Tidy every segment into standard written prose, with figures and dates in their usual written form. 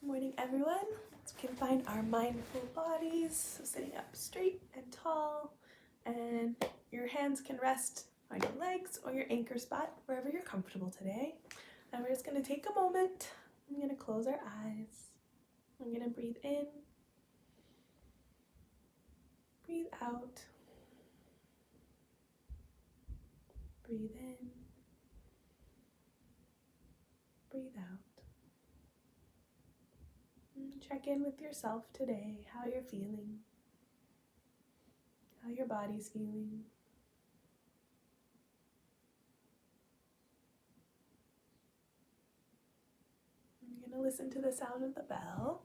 Morning, everyone. Let's confine our mindful bodies, so sitting up straight and tall, and your hands can rest on your legs or your anchor spot, wherever you're comfortable today. And we're just going to take a moment. I'm going to close our eyes. I'm going to breathe in, breathe out, breathe in, breathe out. Check in with yourself today, how you're feeling, how your body's feeling. I'm going to listen to the sound of the bell.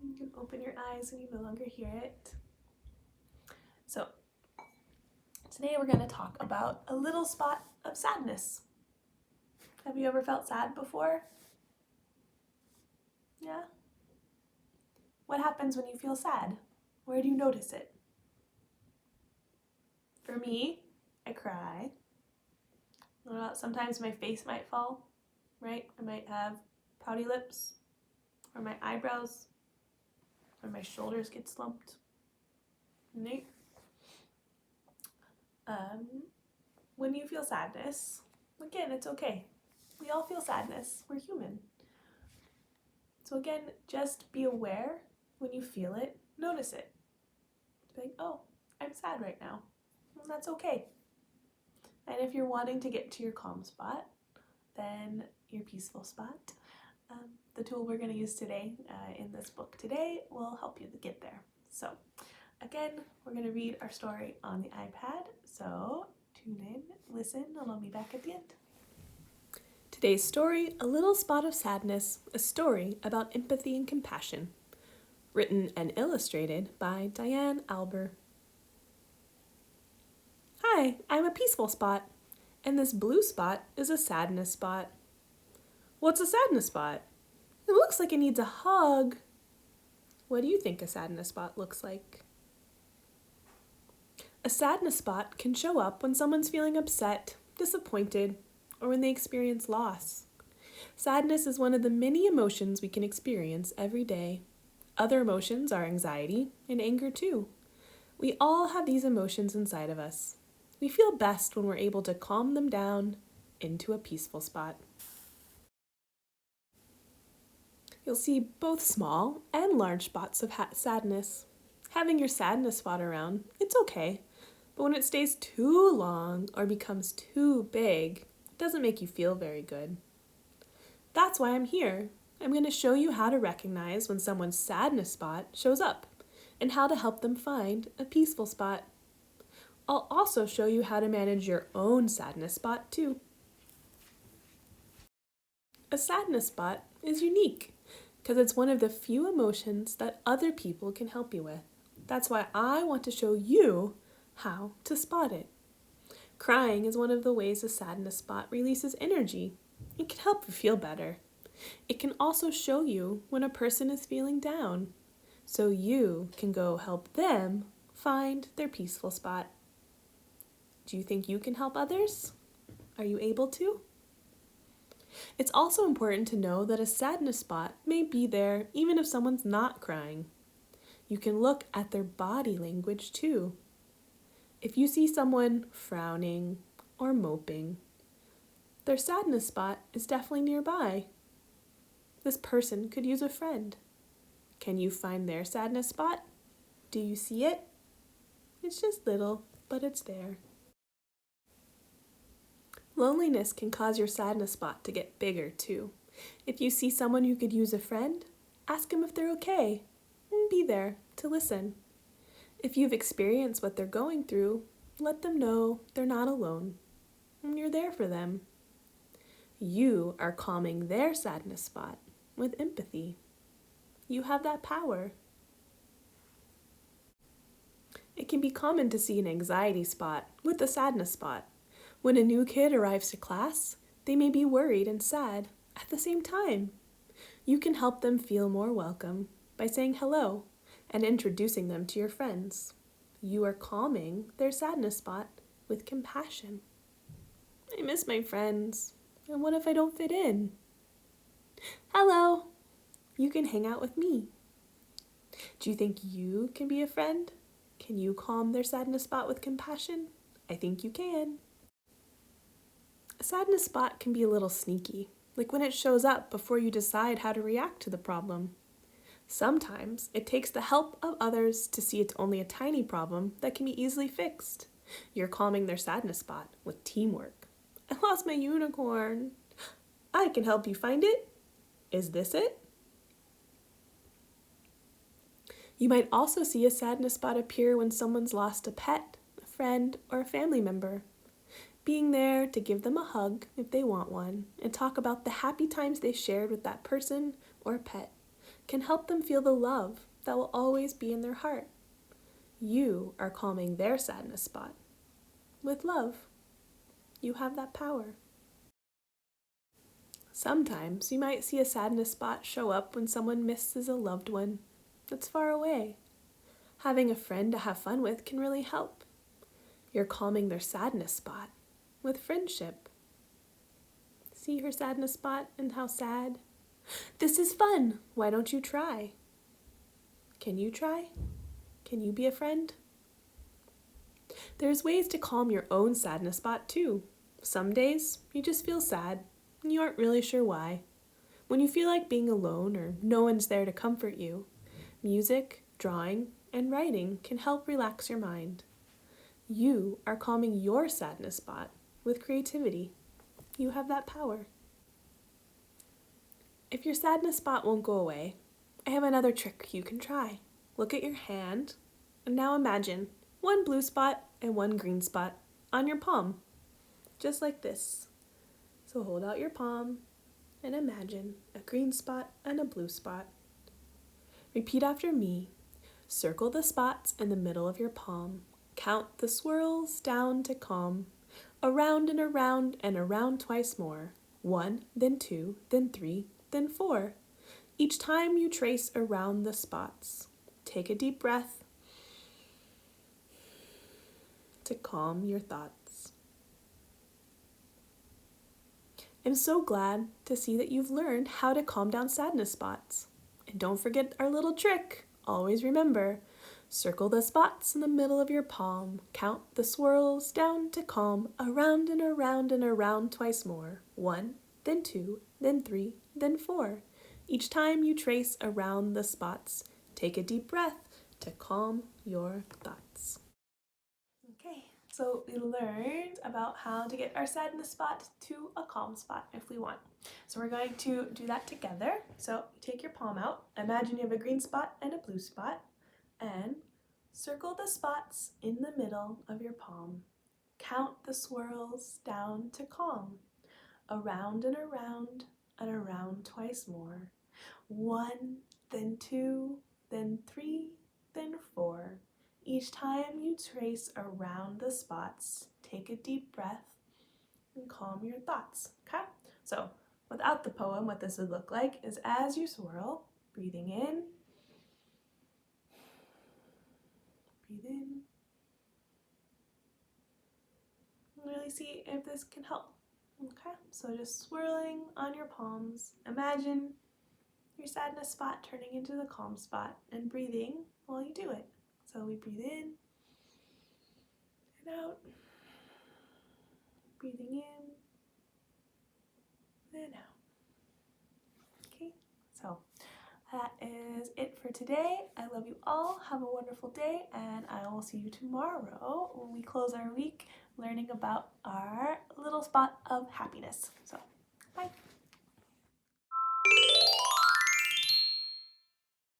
You can open your eyes when you no longer hear it. So, today we're going to talk about a little spot of sadness. Have you ever felt sad before? Yeah? What happens when you feel sad? Where do you notice it? For me, I cry. Sometimes my face might fall, right? I might have pouty lips, or my eyebrows, or my shoulders get slumped. Right? When you feel sadness, again, it's okay. We all feel sadness. We're human. So again, just be aware when you feel it. Notice it. Be like, oh, I'm sad right now. And that's okay. And if you're wanting to get to your calm spot, then your peaceful spot, the tool we're going to use today in this book today will help you to get there. So again, we're going to read our story on the iPad. So tune in, listen, and I'll be back at the end. Today's story, A Little Spot of Sadness, a story about empathy and compassion. Written and illustrated by Diane Alber. Hi, I'm a peaceful spot, and this blue spot is a sadness spot. What's a sadness spot? It looks like it needs a hug. What do you think a sadness spot looks like? A sadness spot can show up when someone's feeling upset, disappointed, or when they experience loss. Sadness is one of the many emotions we can experience every day. Other emotions are anxiety and anger too. We all have these emotions inside of us. We feel best when we're able to calm them down into a peaceful spot. You'll see both small and large spots of sadness. Having your sadness spot around, it's okay, but when it stays too long or becomes too big, it doesn't make you feel very good. That's why I'm here. I'm going to show you how to recognize when someone's sadness spot shows up and how to help them find a peaceful spot. I'll also show you how to manage your own sadness spot too. A sadness spot is unique because it's one of the few emotions that other people can help you with. That's why I want to show you how to spot it. Crying is one of the ways a sadness spot releases energy. It can help you feel better. It can also show you when a person is feeling down, so you can go help them find their peaceful spot. Do you think you can help others? Are you able to? It's also important to know that a sadness spot may be there even if someone's not crying. You can look at their body language too. If you see someone frowning or moping, their sadness spot is definitely nearby. This person could use a friend. Can you find their sadness spot? Do you see it? It's just little, but it's there. Loneliness can cause your sadness spot to get bigger too. If you see someone who could use a friend, ask them if they're okay and be there to listen. If you've experienced what they're going through, let them know they're not alone and you're there for them. You are calming their sadness spot with empathy. You have that power. It can be common to see an anxiety spot with a sadness spot. When a new kid arrives to class, they may be worried and sad at the same time. You can help them feel more welcome by saying hello and introducing them to your friends. You are calming their sadness spot with compassion. I miss my friends, and what if I don't fit in? Hello, you can hang out with me. Do you think you can be a friend? Can you calm their sadness spot with compassion? I think you can. A sadness spot can be a little sneaky, like when it shows up before you decide how to react to the problem. Sometimes it takes the help of others to see it's only a tiny problem that can be easily fixed. You're calming their sadness spot with teamwork. I lost my unicorn. I can help you find it. Is this it? You might also see a sadness spot appear when someone's lost a pet, a friend, or a family member. Being there to give them a hug if they want one and talk about the happy times they shared with that person or pet can help them feel the love that will always be in their heart. You are calming their sadness spot with love. You have that power. Sometimes you might see a sadness spot show up when someone misses a loved one that's far away. Having a friend to have fun with can really help. You're calming their sadness spot with friendship. See her sadness spot and how sad? This is fun. Why don't you try? Can you try? Can you be a friend? There's ways to calm your own sadness spot too. Some days you just feel sad and you aren't really sure why. When you feel like being alone or no one's there to comfort you, music, drawing, and writing can help relax your mind. You are calming your sadness spot with creativity. You have that power. If your sadness spot won't go away, I have another trick you can try. Look at your hand and now imagine one blue spot and one green spot on your palm, just like this. So hold out your palm and imagine a green spot and a blue spot. Repeat after me. Circle the spots in the middle of your palm. Count the swirls down to calm. Around and around twice more. 1, then 2, then 3, then 4. Each time you trace around the spots. Take a deep breath to calm your thoughts. I'm so glad to see that you've learned how to calm down sadness spots. And don't forget our little trick. Always remember, circle the spots in the middle of your palm. Count the swirls down to calm. Around and around twice more. 1, then 2, then 3, then 4. Each time you trace around the spots, take a deep breath to calm your thoughts. Okay, so we learned about how to get our sadness spot to a calm spot if we want. So we're going to do that together. So take your palm out. Imagine you have a green spot and a blue spot. And circle the spots in the middle of your palm. Count the swirls down to calm. Around and around twice more. 1, then 2, then 3, then 4. Each time you trace around the spots, take a deep breath and calm your thoughts, okay? So without the poem, what this would look like is as you swirl, breathing in, breathe in, and really see if this can help, okay? So just swirling on your palms, imagine your sadness spot turning into the calm spot and breathing while you do it. So we breathe in and out, breathing in and out. Okay, so that is it for today. I love you all. Have a wonderful day, and I will see you tomorrow when we close our week learning about our little spot of happiness. So, bye.